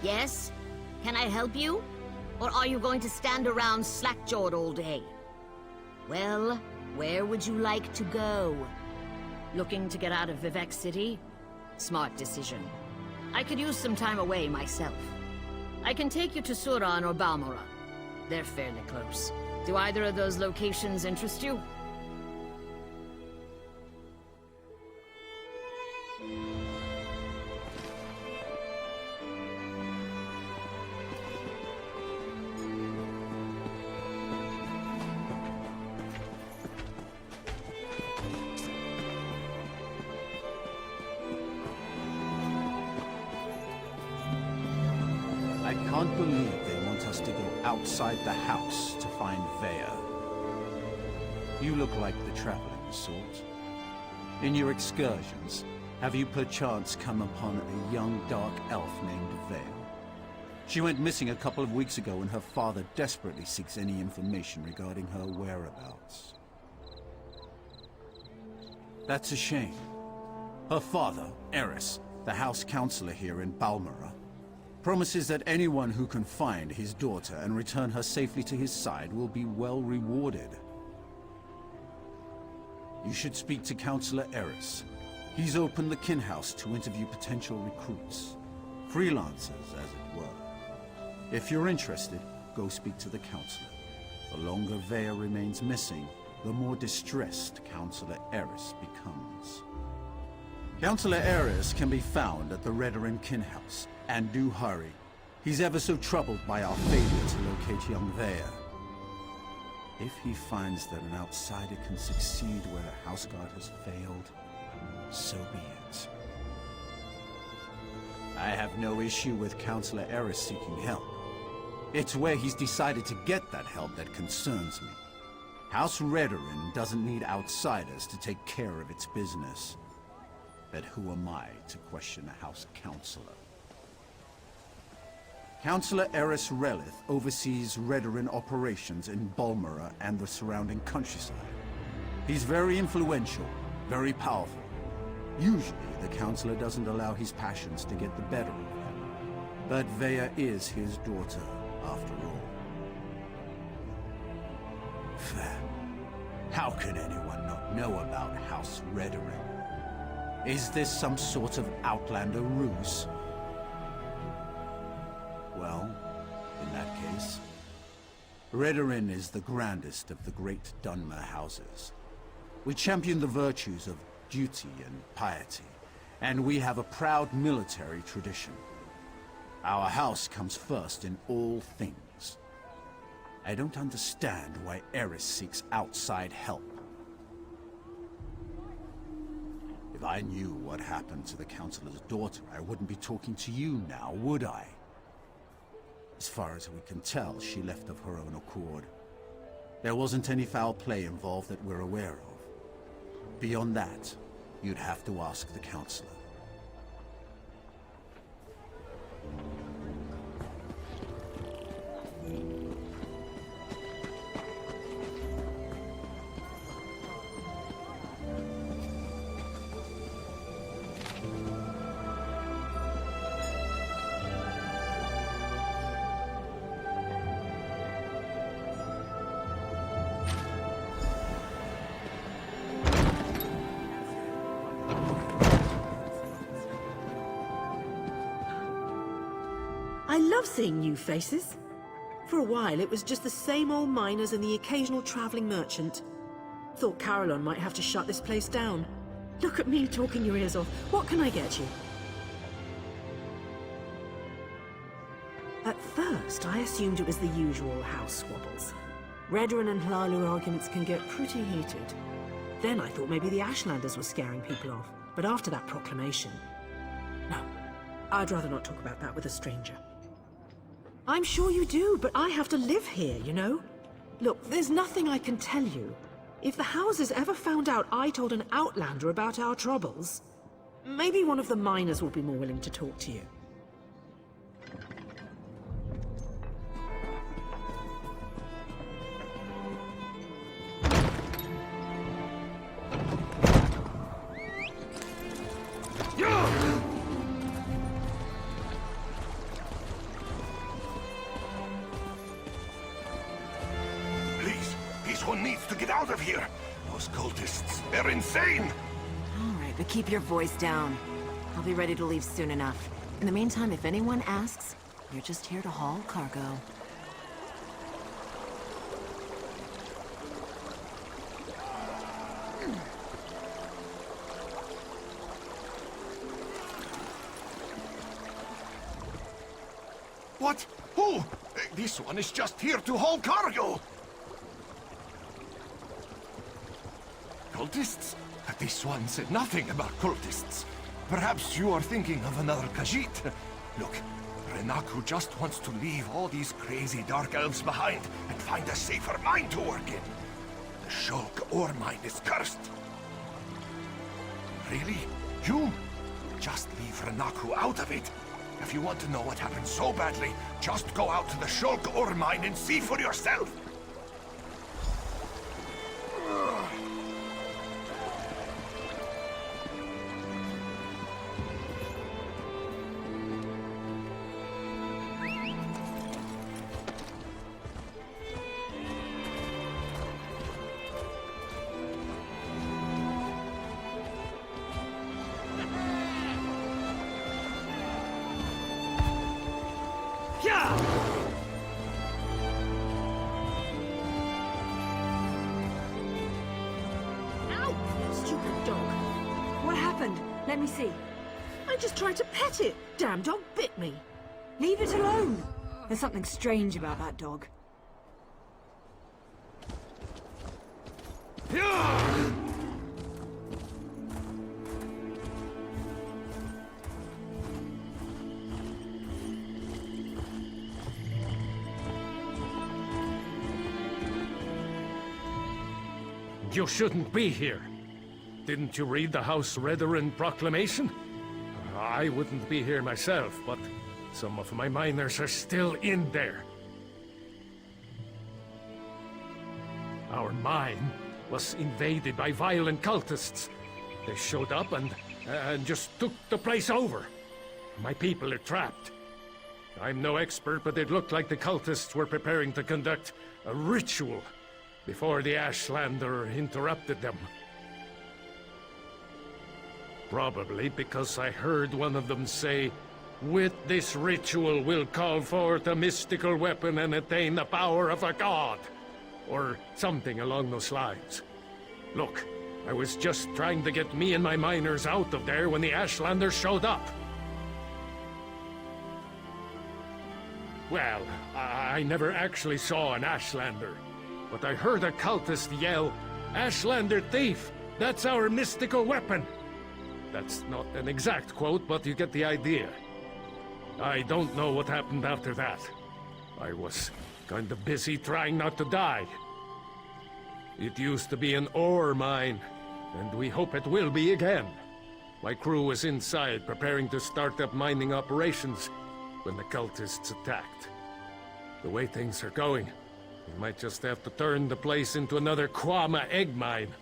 Yes? Can I help you? Or are you going to stand around slack-jawed all day? Well, where would you like to go? Looking to get out of Vivek City? Smart decision. I could use some time away myself. I can take you to Suran or Balmora. They're fairly close. Do either of those locations interest you? I can't believe they want us to go outside the house to find Veya. You look like the traveling sort. In your excursions, have you perchance come upon a young dark elf named Veya? She went missing a couple of weeks ago and her father desperately seeks any information regarding her whereabouts. That's a shame. Her father, Eris, the house counselor here in Balmora, promises that anyone who can find his daughter and return her safely to his side will be well rewarded. You should speak to Counselor Eris. He's opened the kin house to interview potential recruits. Freelancers, as it were. If you're interested, go speak to the Counselor. The longer Veya remains missing, the more distressed Counselor Eris becomes. Counselor Eris can be found at the Redoran kin house. And do hurry. He's ever so troubled by our failure to locate young Veya. If he finds that an outsider can succeed where the house guard has failed, so be it. I have no issue with Counselor Eris seeking help. It's where he's decided to get that help that concerns me. House Redoran doesn't need outsiders to take care of its business. But who am I to question a house counselor? Counselor Eris Relith oversees Redoran operations in Balmora and the surrounding countryside. He's very influential, very powerful. Usually, the Counselor doesn't allow his passions to get the better of him. But Veya is his daughter, after all. Fair. How could anyone not know about House Redoran? Is this some sort of Outlander ruse? Well, in that case, Redoran is the grandest of the great Dunmer houses. We champion the virtues of duty and piety, and we have a proud military tradition. Our house comes first in all things. I don't understand why Eris seeks outside help. If I knew what happened to the Counselor's daughter, I wouldn't be talking to you now, would I? As far as we can tell, she left of her own accord. There wasn't any foul play involved that we're aware of. Beyond that, you'd have to ask the Counselor. I love seeing new faces. For a while, it was just the same old miners and the occasional traveling merchant. Thought Caroline might have to shut this place down. Look at me talking your ears off. What can I get you? At first, I assumed it was the usual house squabbles. Redoran and Hlalu arguments can get pretty heated. Then I thought maybe the Ashlanders were scaring people off. But after that proclamation... No, I'd rather not talk about that with a stranger. I'm sure you do, but I have to live here, you know? Look, there's nothing I can tell you. If the houses ever found out I told an Outlander about our troubles, maybe one of the miners will be more willing to talk to you. of here! Those cultists, they're insane! All right, but keep your voice down. I'll be ready to leave soon enough. In the meantime, if anyone asks, you're just here to haul cargo. What? Who? This one is just here to haul cargo! Cultists? This one said nothing about cultists. Perhaps you are thinking of another Khajiit. Look, Renaku just wants to leave all these crazy dark elves behind and find a safer mine to work in. The Shulk ore mine is cursed. Really? You? Just leave Renaku out of it. If you want to know what happened so badly, just go out to the Shulk ore mine and see for yourself. Stupid dog. What happened? Let me see. I just tried to pet it. Damn dog bit me. Leave it alone. There's something strange about that dog. You shouldn't be here. Didn't you read the House Redoran proclamation? I wouldn't be here myself, but some of my miners are still in there. Our mine was invaded by violent cultists. They showed up and just took the place over. My people are trapped. I'm no expert, but it looked like the cultists were preparing to conduct a ritual before the Ashlander interrupted them. Probably because I heard one of them say, "With this ritual we'll call forth a mystical weapon and attain the power of a god," or something along those lines. Look, I was just trying to get me and my miners out of there when the Ashlanders showed up. Well, I never actually saw an Ashlander, but I heard a cultist yell, "Ashlander thief! That's our mystical weapon!" That's not an exact quote, but you get the idea. I don't know what happened after that. I was kind of busy trying not to die. It used to be an ore mine, and we hope it will be again. My crew was inside preparing to start up mining operations when the cultists attacked. The way things are going, we might just have to turn the place into another Kwama egg mine.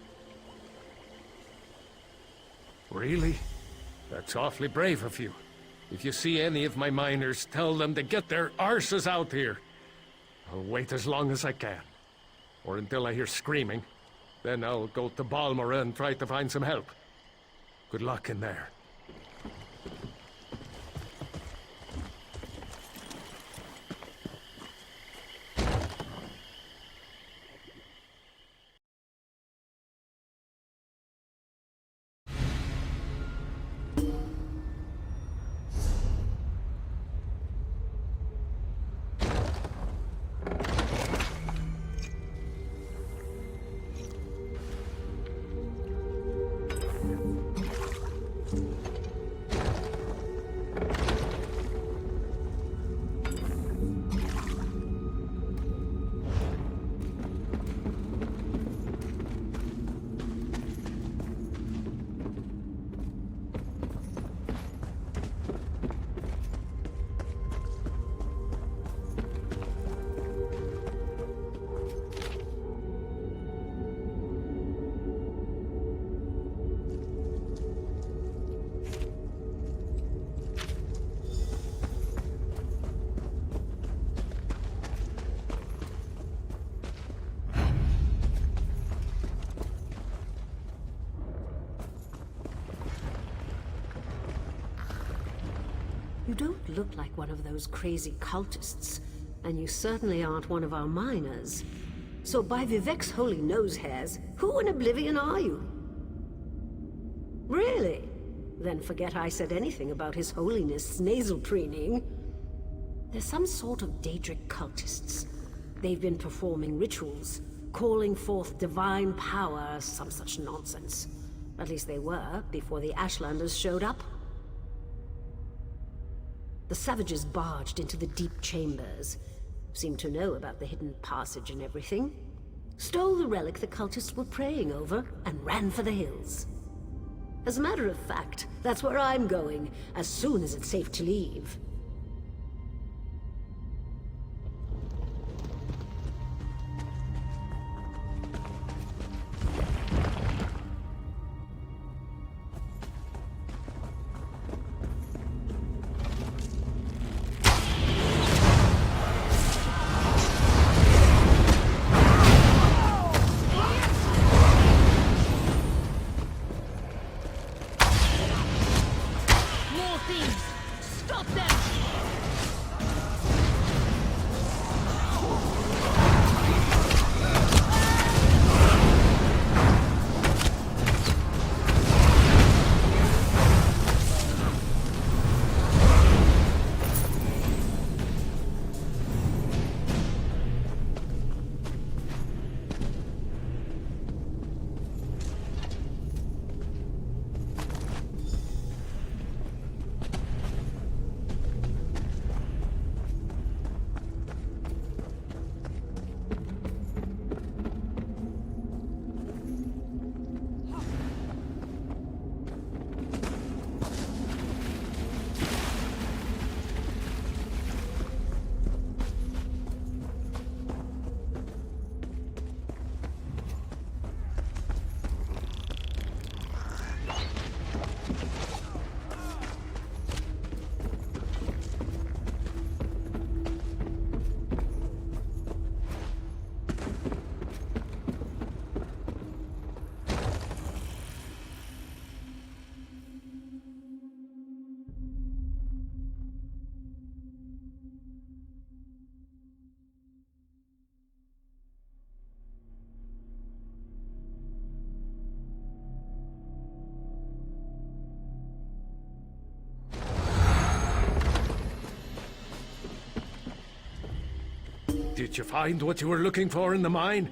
Really? That's awfully brave of you. If you see any of my miners, tell them to get their arses out here. I'll wait as long as I can. Or until I hear screaming. Then I'll go to Balmora and try to find some help. Good luck in there. You don't look like one of those crazy cultists, and you certainly aren't one of our miners. So by Vivek's holy nose hairs, who in Oblivion are you? Really? Then forget I said anything about His Holiness' nasal preening. They're some sort of Daedric cultists. They've been performing rituals, calling forth divine power, some such nonsense. At least they were, before the Ashlanders showed up. The savages barged into the deep chambers, seemed to know about the hidden passage and everything, stole the relic the cultists were praying over, and ran for the hills. As a matter of fact, that's where I'm going, as soon as it's safe to leave. Did you find what you were looking for in the mine?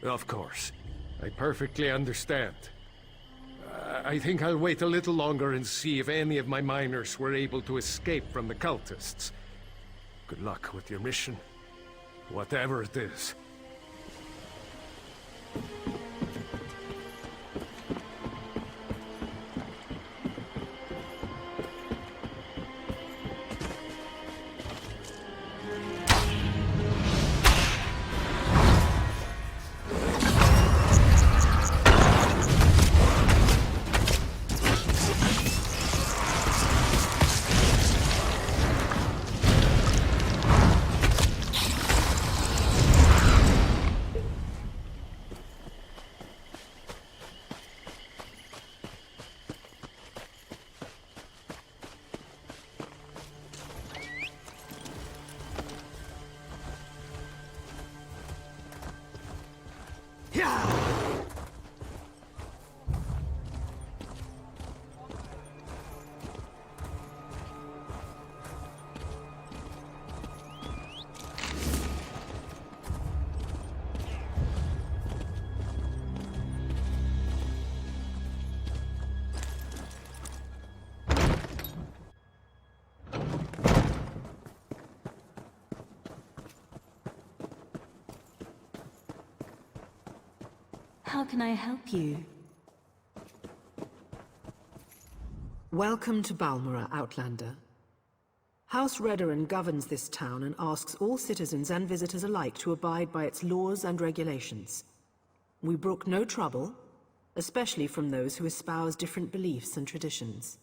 Of course. I perfectly understand. I think I'll wait a little longer and see if any of my miners were able to escape from the cultists. Good luck with your mission, whatever it is. How can I help you? Welcome to Balmora, Outlander. House Redoran governs this town and asks all citizens and visitors alike to abide by its laws and regulations. We brook no trouble, especially from those who espouse different beliefs and traditions.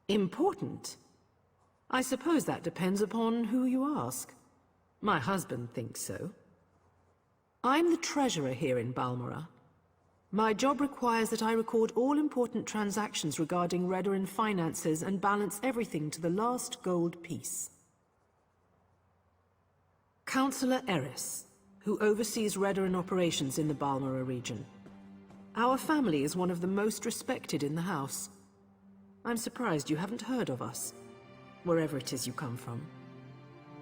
Important? I suppose that depends upon who you ask. My husband thinks so. I'm the treasurer here in Balmora. My job requires that I record all important transactions regarding Redoran finances and balance everything to the last gold piece. Councillor Eris, who oversees Redoran operations in the Balmora region. Our family is one of the most respected in the house. I'm surprised you haven't heard of us, wherever it is you come from.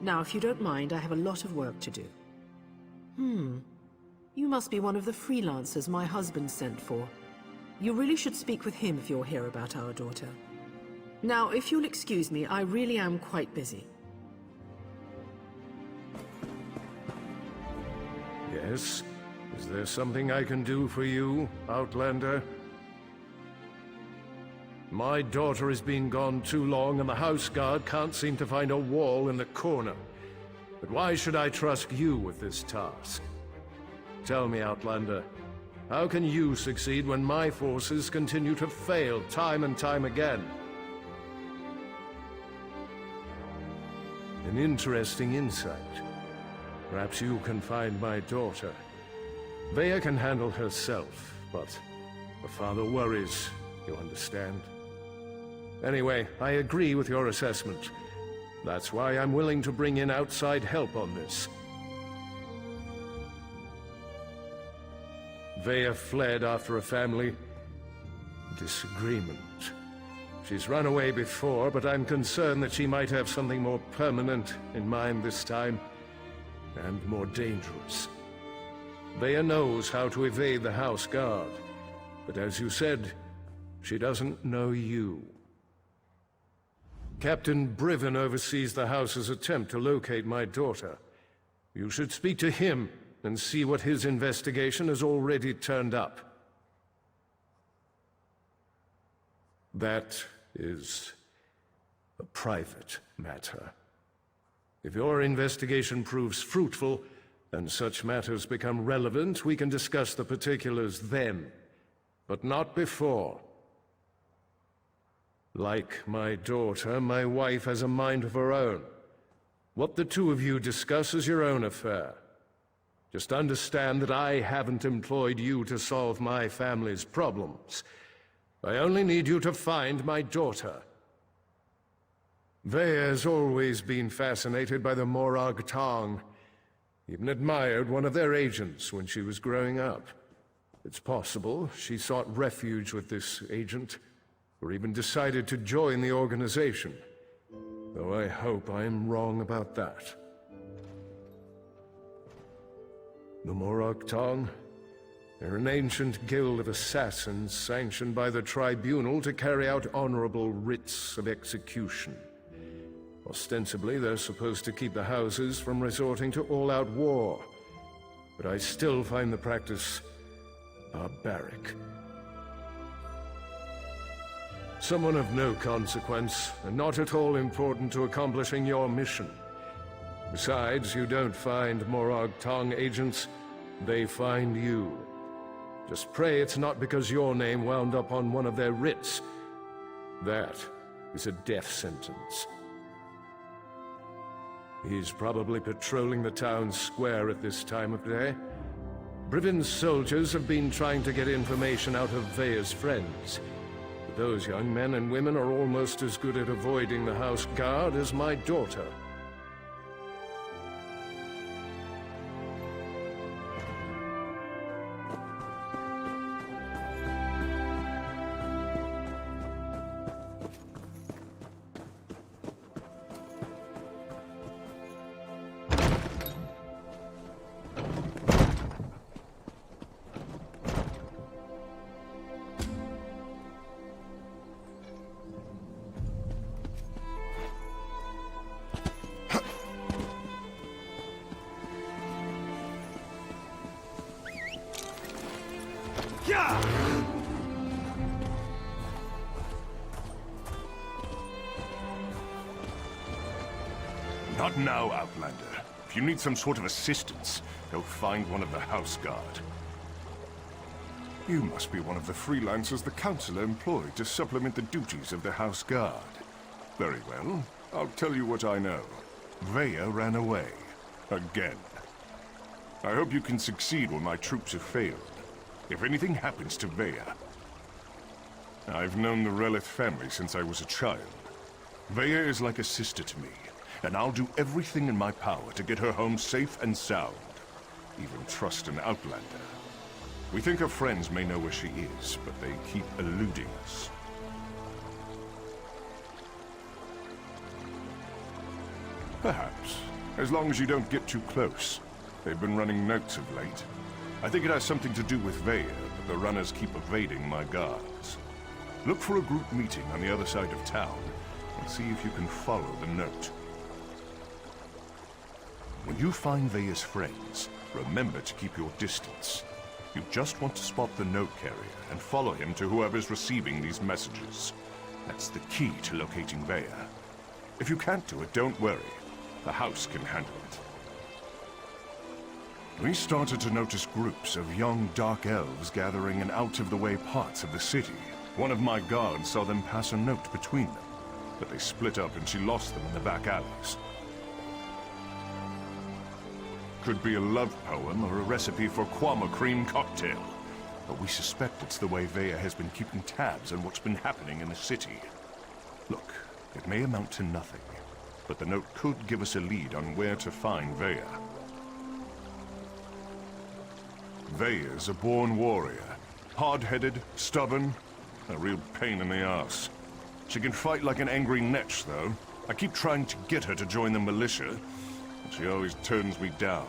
Now, if you don't mind, I have a lot of work to do. You must be one of the freelancers my husband sent for. You really should speak with him if you're here about our daughter. Now, if you'll excuse me, I really am quite busy. Yes? Is there something I can do for you, Outlander? My daughter has been gone too long, and the house guard can't seem to find a wall in the corner. But why should I trust you with this task? Tell me, Outlander, how can you succeed when my forces continue to fail time and time again? An interesting insight. Perhaps you can find my daughter. Vea can handle herself, but her father worries, you understand? Anyway, I agree with your assessment. That's why I'm willing to bring in outside help on this. Vea fled after a family disagreement. She's run away before, but I'm concerned that she might have something more permanent in mind this time, and more dangerous. Vea knows how to evade the house guard, but as you said, she doesn't know you. Captain Briven oversees the house's attempt to locate my daughter. You should speak to him and see what his investigation has already turned up. That is a private matter. If your investigation proves fruitful, and such matters become relevant, we can discuss the particulars then, but not before. Like my daughter, my wife has a mind of her own. What the two of you discuss is your own affair. Just understand that I haven't employed you to solve my family's problems. I only need you to find my daughter. Vea has always been fascinated by the Morag Tong. Even admired one of their agents when she was growing up. It's possible she sought refuge with this agent, or even decided to join the organization. Though I hope I'm wrong about that. The Morag Tong? They're an ancient guild of assassins sanctioned by the Tribunal to carry out honorable writs of execution. Ostensibly, they're supposed to keep the houses from resorting to all-out war. But I still find the practice barbaric. Someone of no consequence, and not at all important to accomplishing your mission. Besides, you don't find Morag Tong agents, they find you. Just pray it's not because your name wound up on one of their writs. That is a death sentence. He's probably patrolling the town square at this time of day. Briven's soldiers have been trying to get information out of Vea's friends. But those young men and women are almost as good at avoiding the house guard as my daughter. Not now, Outlander. If you need some sort of assistance, go find one of the house guard. You must be one of the freelancers the Councilor employed to supplement the duties of the house guard. Very well. I'll tell you what I know. Vea ran away. Again. I hope you can succeed when my troops have failed. if anything happens to Vea. I've known the Relith family since I was a child. Vea is like a sister to me, and I'll do everything in my power to get her home safe and sound. Even trust an outlander. We think her friends may know where she is, but they keep eluding us. Perhaps. As long as you don't get too close. They've been running notes of late. I think it has something to do with Vea, but the runners keep evading my guards. Look for a group meeting on the other side of town, and see if you can follow the note. When you find Vea's friends, remember to keep your distance. You just want to spot the note carrier and follow him to whoever's receiving these messages. That's the key to locating Vea. If you can't do it, don't worry. The house can handle it. We started to notice groups of young dark elves gathering in out-of-the-way parts of the city. One of my guards saw them pass a note between them, but they split up and she lost them in the back alleys. Could be a love poem or a recipe for Kwama cream cocktail. But we suspect it's the way Vea has been keeping tabs on what's been happening in the city. Look, it may amount to nothing, but the note could give us a lead on where to find Vea. Vea's a born warrior. Hard-headed, stubborn, a real pain in the ass. She can fight like an angry netch, though. I keep trying to get her to join the militia, but she always turns me down.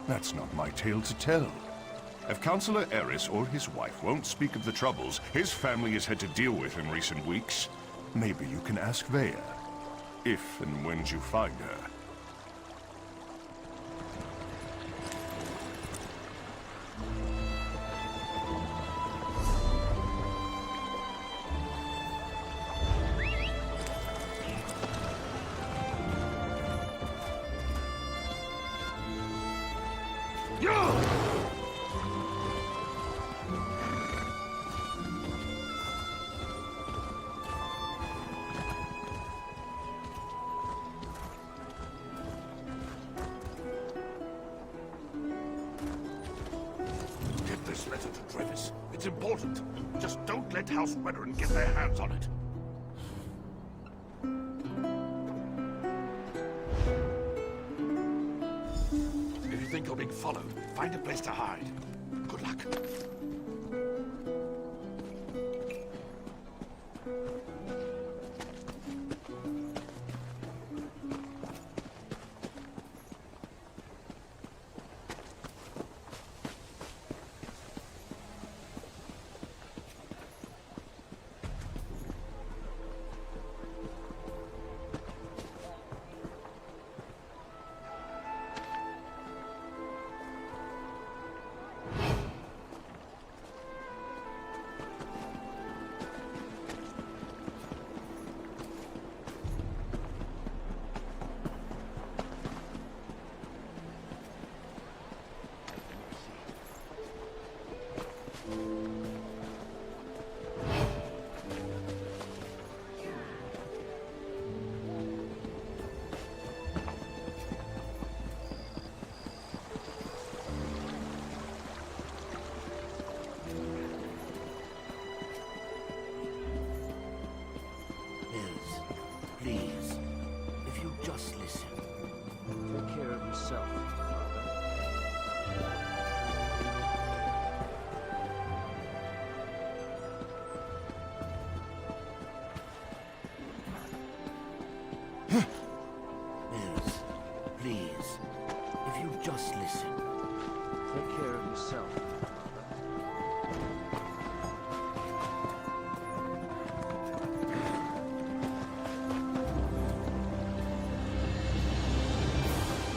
That's not my tale to tell. If Councillor Eris or his wife won't speak of the troubles his family has had to deal with in recent weeks, maybe you can ask Vea, if and when you find her. It's important. Just don't let House Warden get their hands on it. If you think you're being followed, find a place to hide. Good luck.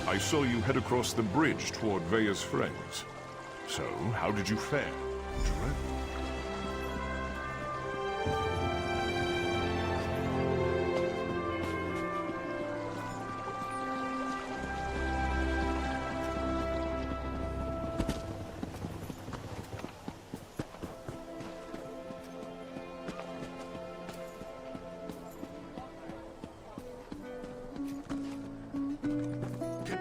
I saw you head across the bridge toward Vea's friends. So, how did you fare? Dreadful.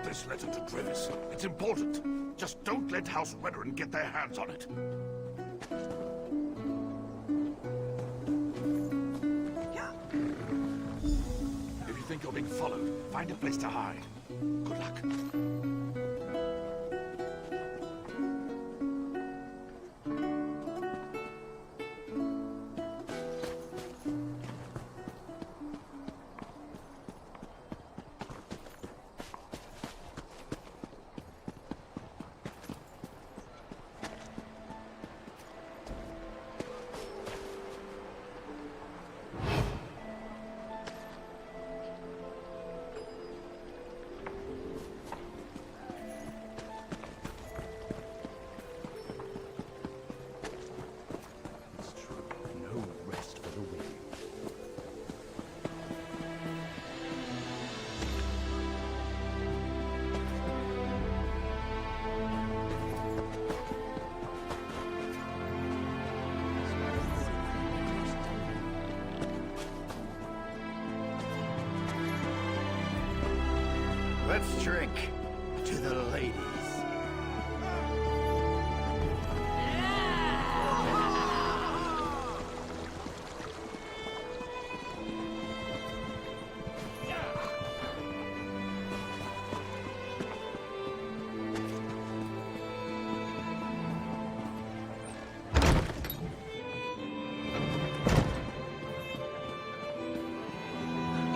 This letter to Drevis. It's important. Just don't let House Weathering get their hands on it. If you think you're being followed, find a place to hide. Good luck. Let's drink to the ladies.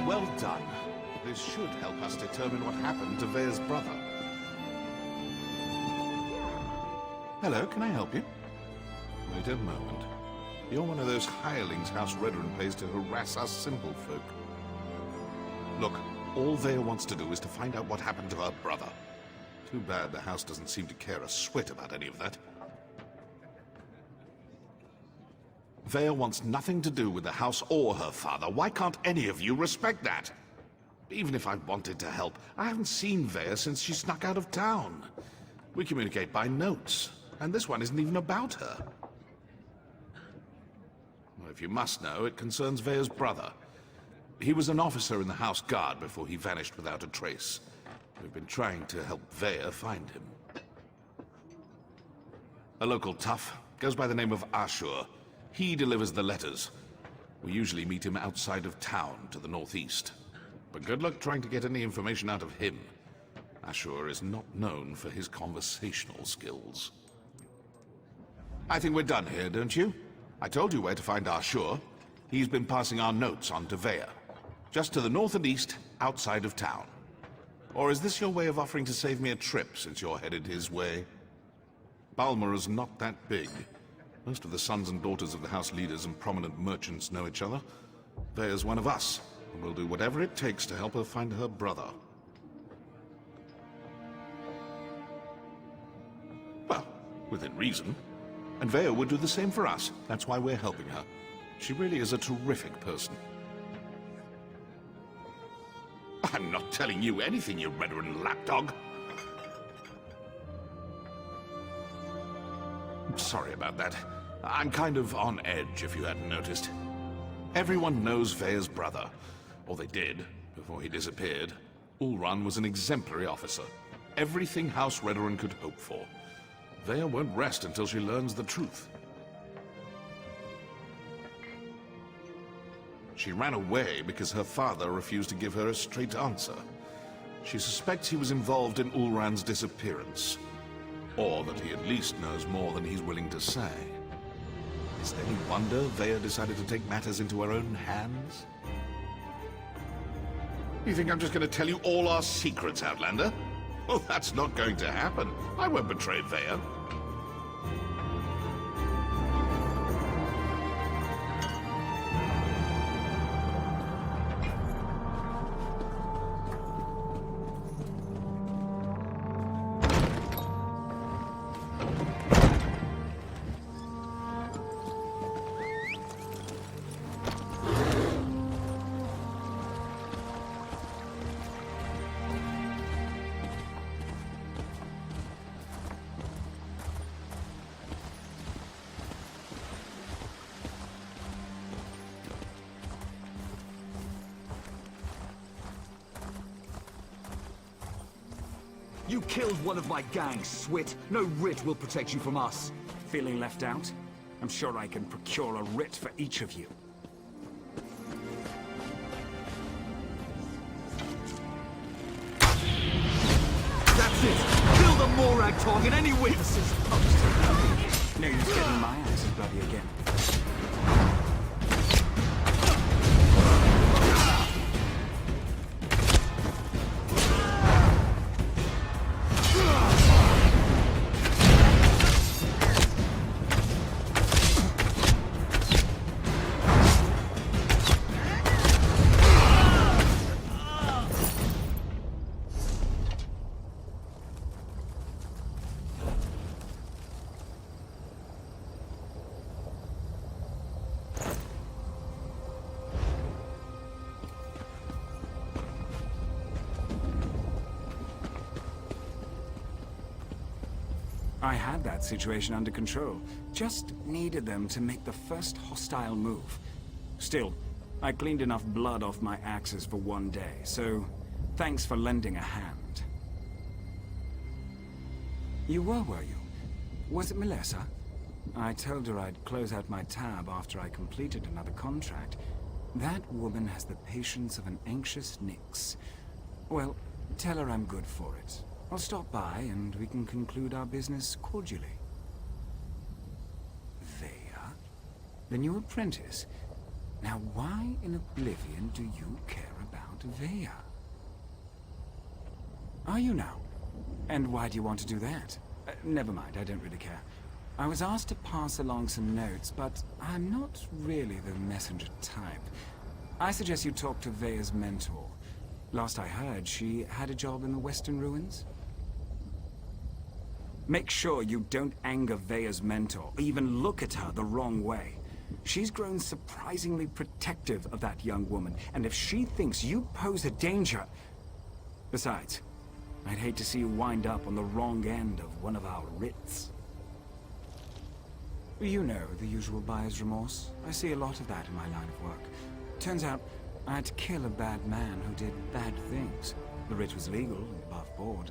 Well done. This should help us determine what happened to Vea's brother. Hello, can I help you? Wait a moment. You're one of those hirelings House Redren pays to harass us simple folk. Look, all Vea wants to do is to find out what happened to her brother. Too bad the house doesn't seem to care a swit about any of that. Vea wants nothing to do with the house or her father. Why can't any of you respect that? Even if I wanted to help, I haven't seen Vea since she snuck out of town. We communicate by notes, and this one isn't even about her. Well, if you must know, it concerns Vea's brother. He was an officer in the House Guard before he vanished without a trace. We've been trying to help Vea find him. A local tough, goes by the name of ASUS. He delivers the letters. We usually meet him outside of town to the northeast. But good luck trying to get any information out of him. ASUS is not known for his conversational skills. I think we're done here, don't you? I told you where to find ASUS. He's been passing our notes on to Vea. Just to the north and east, outside of town. Or is this your way of offering to save me a trip, since you're headed his way? Balmora's not that big. Most of the sons and daughters of the house leaders and prominent merchants know each other. Vea's one of us. We'll do whatever it takes to help her find her brother. Well, within reason. And Vea would do the same for us. That's why we're helping her. She really is a terrific person. I'm not telling you anything, you Redren lapdog. Sorry about that. I'm kind of on edge, if you hadn't noticed. Everyone knows Vea's brother. Or they did, before he disappeared. Ulran was an exemplary officer. Everything House Redren could hope for. Vea won't rest until she learns the truth. She ran away because her father refused to give her a straight answer. She suspects he was involved in Ulran's disappearance. Or that he at least knows more than he's willing to say. Is it any wonder Vea decided to take matters into her own hands? You think I'm just going to tell you all our secrets, Outlander? Well, that's not going to happen. I won't betray Vea. You killed one of my gang, Swit. No writ will protect you from us. Feeling left out? I'm sure I can procure a writ for each of you. That's it! Kill the Morag target and any witnesses! No use getting my axes bloody again. I had that situation under control. Just needed them to make the first hostile move. Still, I cleaned enough blood off my axes for one day, so thanks for lending a hand. You were you? Was it Melissa? I told her I'd close out my tab after I completed another contract. That woman has the patience of an anxious Nyx. Well, tell her I'm good for it. I'll stop by and we can conclude our business cordially. Vea? The new apprentice? Now why in oblivion do you care about Vea? Are you now? And why do you want to do that? Never mind, I don't really care. I was asked to pass along some notes, but I'm not really the messenger type. I suggest you talk to Vea's mentor. Last I heard, she had a job in the Western Ruins. Make sure you don't anger Vea's mentor, or even look at her the wrong way. She's grown surprisingly protective of that young woman, and if she thinks you pose a danger... Besides, I'd hate to see you wind up on the wrong end of one of our writs. You know, the usual buyer's remorse. I see a lot of that in my line of work. Turns out, I had to kill a bad man who did bad things. The writ was legal and above board.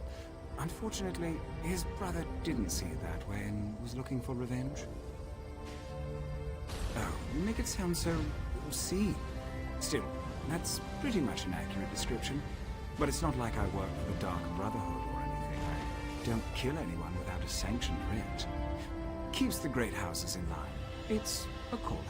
Unfortunately, his brother didn't see it that way and was looking for revenge. Oh, you make it sound so obscene. Still, that's pretty much an accurate description. But it's not like I work for the Dark Brotherhood or anything. I don't kill anyone without a sanctioned writ. Keeps the great houses in line. It's a calling.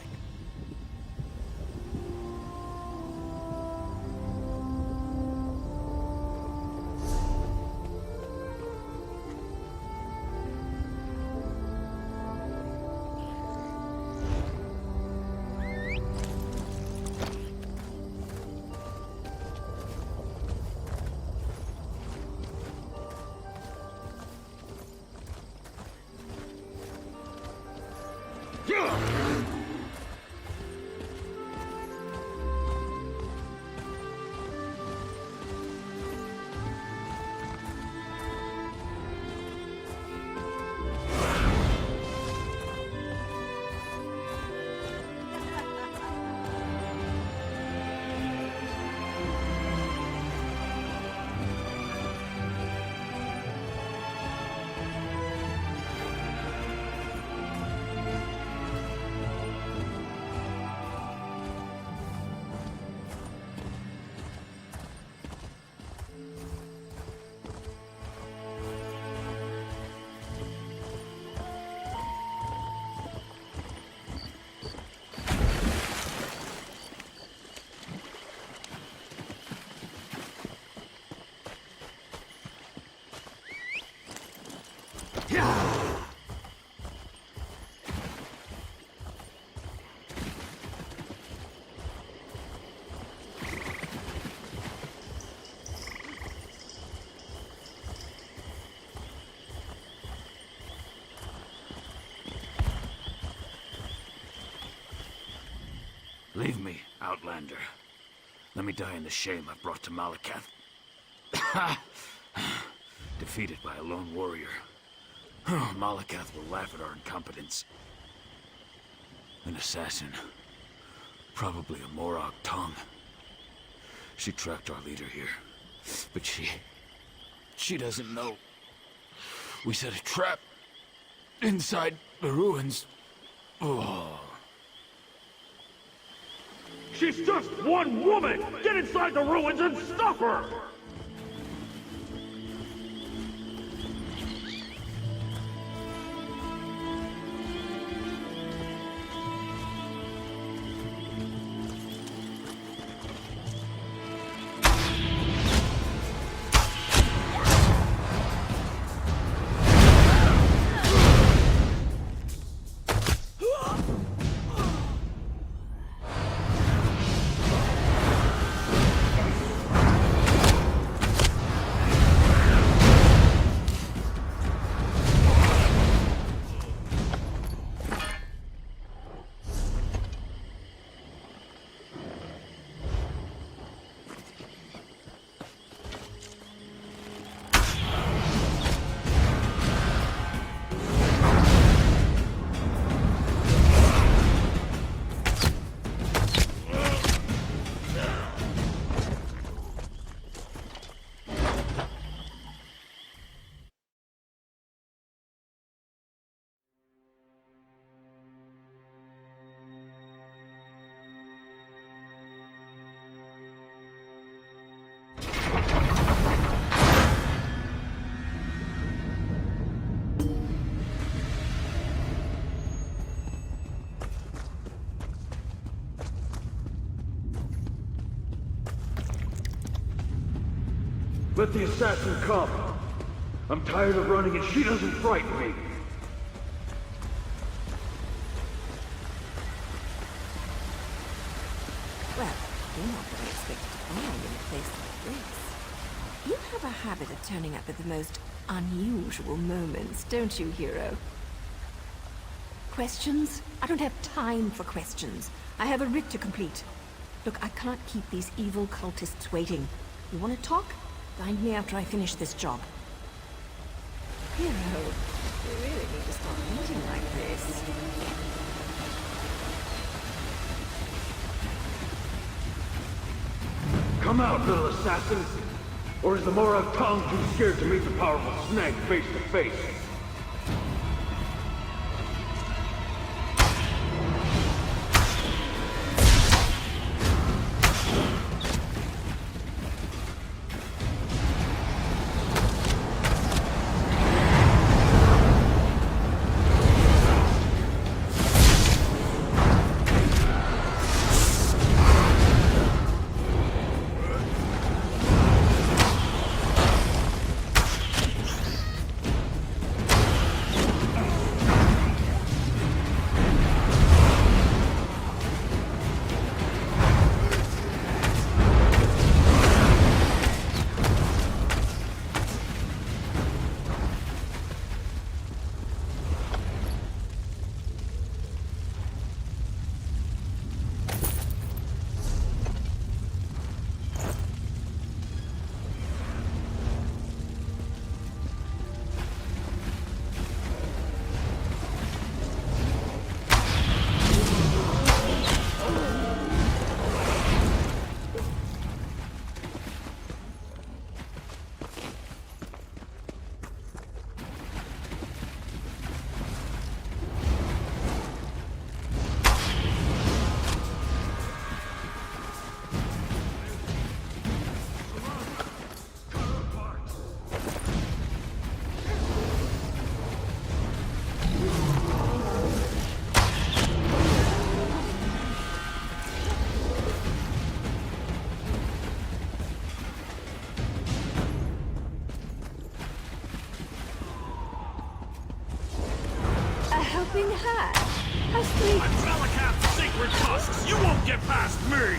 Leave me, Outlander. Let me die in the shame I've brought to Malakath. Defeated by a lone warrior. Malakath will laugh at our incompetence. An assassin. Probably a Morag tongue. She tracked our leader here. But she She doesn't know. We set a trap inside the ruins. Oh. She's just one woman! Get inside the ruins and stop her! Let the assassin come. I'm tired of running and she doesn't frighten me. Well, you're not what I expected to find in a place like this. You have a habit of turning up at the most unusual moments, don't you, hero? Questions? I don't have time for questions. I have a writ to complete. Look, I can't keep these evil cultists waiting. You want to talk? Find me after I finish this job. Hero, you really need to stop eating like this. Come out, little assassin! Or is the Morag tongue too scared to meet the powerful snag face to face? Helping hand? How sweet. I'm Malakath's sacred tusks! You won't get past me!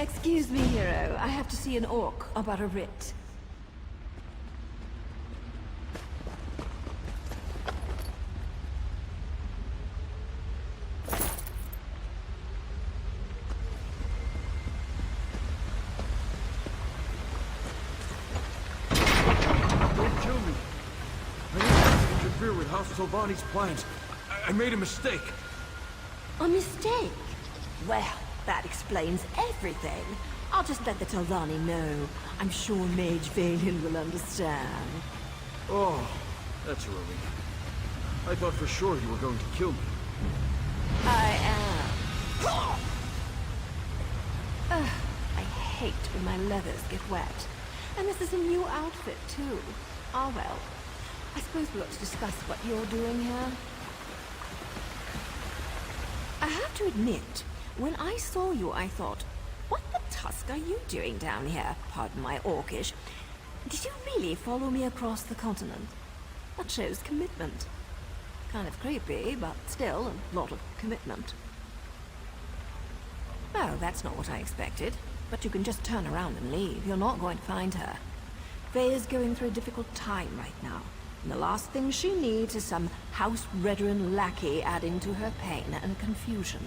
Excuse me, hero. I have to see an orc about a writ. With House Silvani's plans. I made a mistake. A mistake? Well, that explains everything. I'll just let the Telvanni know. I'm sure Mage Valian will understand. Oh, that's a relief. I thought for sure you were going to kill me. I am. Ugh, I hate when my leathers get wet. And this is a new outfit, too. Ah, well. I suppose we ought to discuss what you're doing here. I have to admit, when I saw you, I thought, what the tusk are you doing down here? Pardon my Orcish. Did you really follow me across the continent? That shows commitment. Kind of creepy, but still a lot of commitment. Well, that's not what I expected. But you can just turn around and leave. You're not going to find her. Veya's going through a difficult time right now. And the last thing she needs is some house veteran lackey adding to her pain and confusion.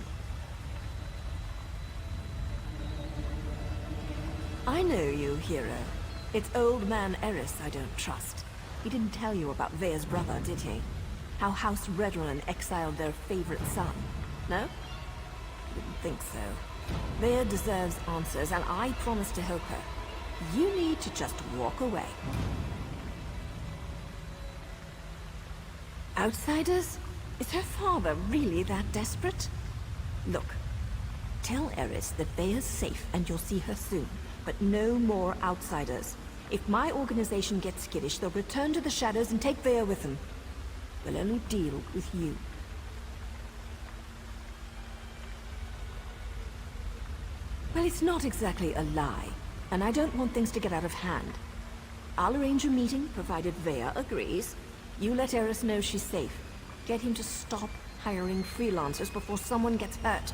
I know you, hero. It's old man Eris I don't trust. He didn't tell you about Veya's brother, did he? How House Redron exiled their favorite son. No? Didn't think so. Veya deserves answers, and I promise to help her. You need to just walk away. Outsiders? Is her father really that desperate? Look, tell Eris that Veya's safe and you'll see her soon. But no more outsiders. If my organization gets skittish, they'll return to the shadows and take Veya with them. We'll only deal with you. Well, it's not exactly a lie, and I don't want things to get out of hand. I'll arrange a meeting, provided Veya agrees. You let Eris know she's safe. Get him to stop hiring freelancers before someone gets hurt.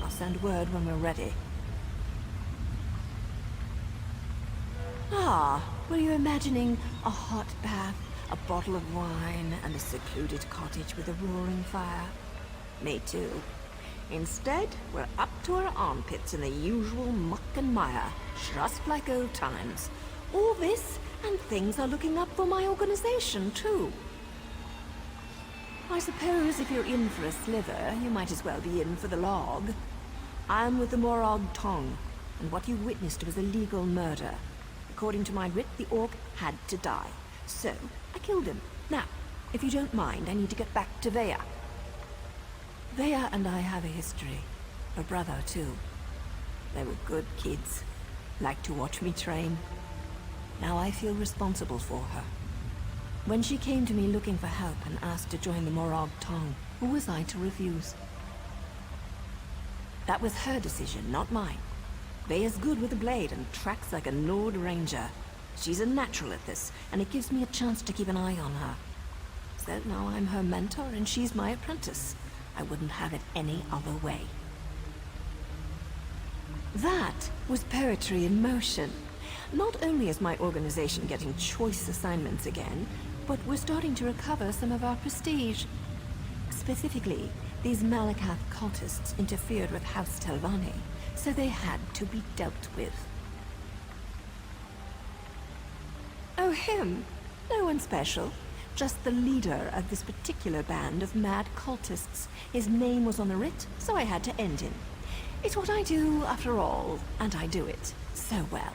I'll send word when we're ready. Ah, were you imagining a hot bath, a bottle of wine, and a secluded cottage with a roaring fire? Me too. Instead, we're up to our armpits in the usual muck and mire, just like old times. All this, and things are looking up for my organization, too. I suppose if you're in for a sliver, you might as well be in for the log. I'm with the Morrowind Tong, and what you witnessed was a legal murder. According to my writ, the orc had to die. So, I killed him. Now, if you don't mind, I need to get back to Veya. Veya and I have a history. A brother, too. They were good kids. Liked to watch me train. Now I feel responsible for her. When she came to me looking for help and asked to join the Morrowind Tong, who was I to refuse? That was her decision, not mine. Veya's good with a blade and tracks like a Nord Ranger. She's a natural at this, and it gives me a chance to keep an eye on her. So now I'm her mentor and she's my apprentice. I wouldn't have it any other way. That was poetry in motion. Not only is my organization getting choice assignments again, but we're starting to recover some of our prestige. Specifically, these Malakath cultists interfered with House Telvanni, so they had to be dealt with. Oh, him? No one special. Just the leader of this particular band of mad cultists. His name was on the writ, so I had to end him. It's what I do, after all, and I do it so well.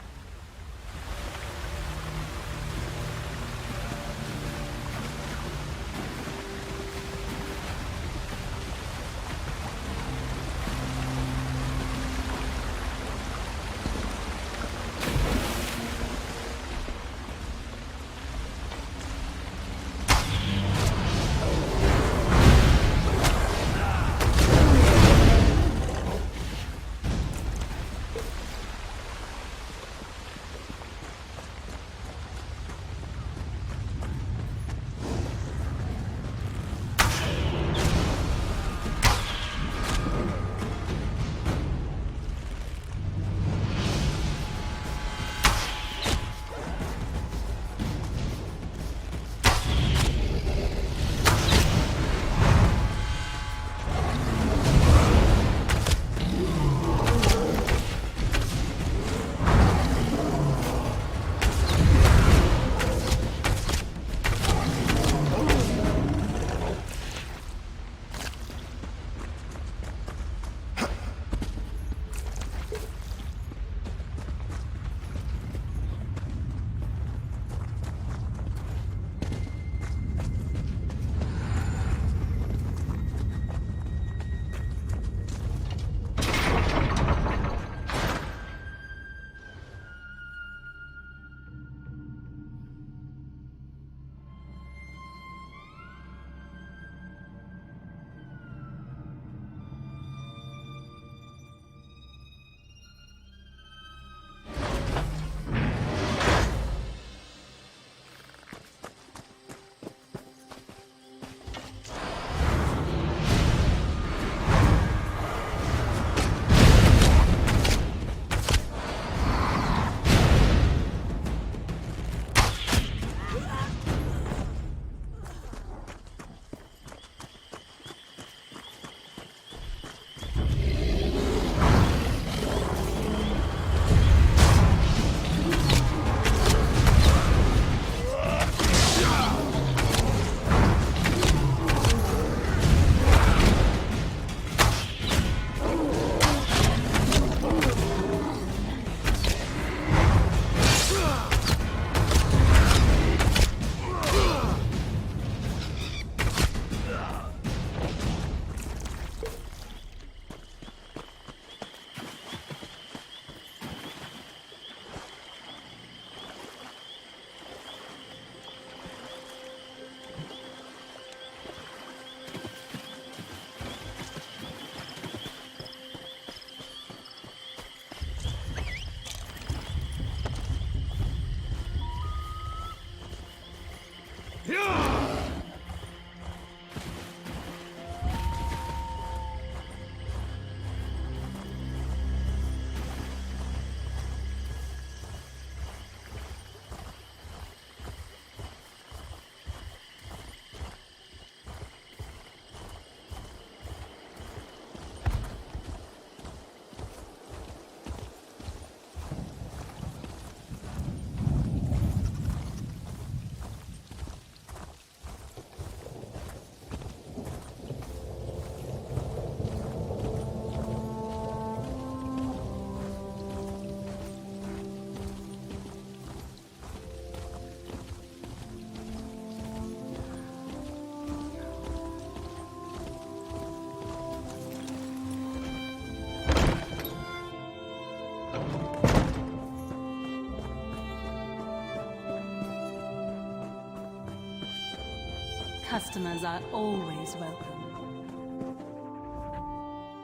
Customers are always welcome.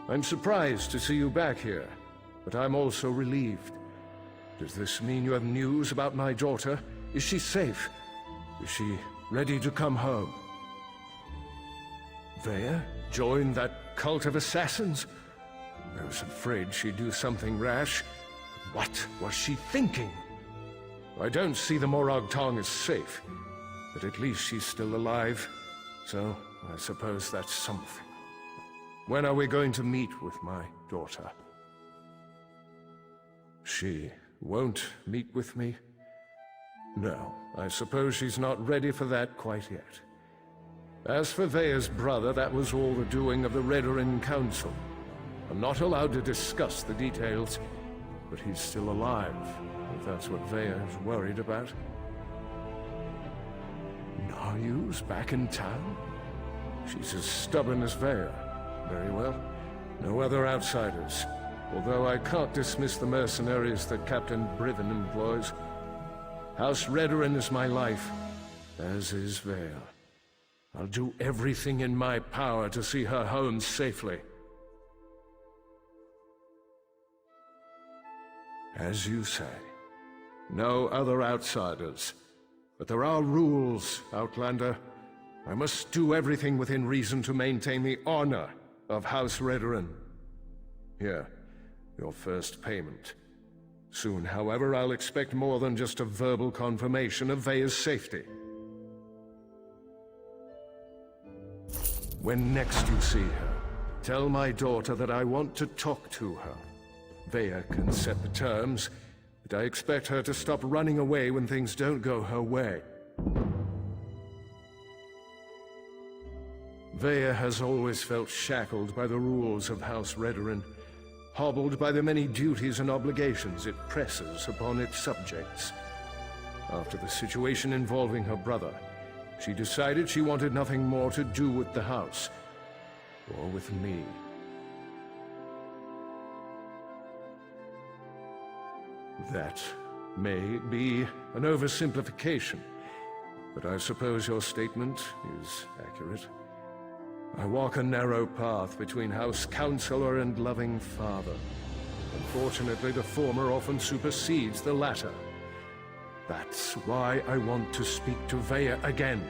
I'm surprised to see you back here, but I'm also relieved. Does this mean you have news about my daughter? Is she safe? Is she ready to come home? Vea joined that cult of assassins? I was afraid she'd do something rash. What was she thinking? I don't see the Morag Tong as safe, but at least she's still alive, so I suppose that's something. When are we going to meet with my daughter? She won't meet with me? No, I suppose she's not ready for that quite yet. As for Vea's brother, that was all the doing of the Redoran Council. I'm not allowed to discuss the details, but he's still alive, if that's what Vea is worried about. Naryu's back in town? She's as stubborn as Vea. Very well. No other outsiders. Although I can't dismiss the mercenaries that Captain Briven employs. House Redoran is my life, as is Vea. I'll do everything in my power to see her home safely. As you say, no other outsiders. But there are rules, Outlander. I must do everything within reason to maintain the honor of House Redoran. Here, your first payment. Soon, however, I'll expect more than just a verbal confirmation of Vea's safety. When next you see her, tell my daughter that I want to talk to her. Vea can set the terms, but I expect her to stop running away when things don't go her way. Vea has always felt shackled by the rules of House Redoran, hobbled by the many duties and obligations it presses upon its subjects. After the situation involving her brother, she decided she wanted nothing more to do with the house, or with me. That may be an oversimplification, but I suppose your statement is accurate. I walk a narrow path between House Counselor and loving father. Unfortunately, the former often supersedes the latter. That's why I want to speak to Vea again.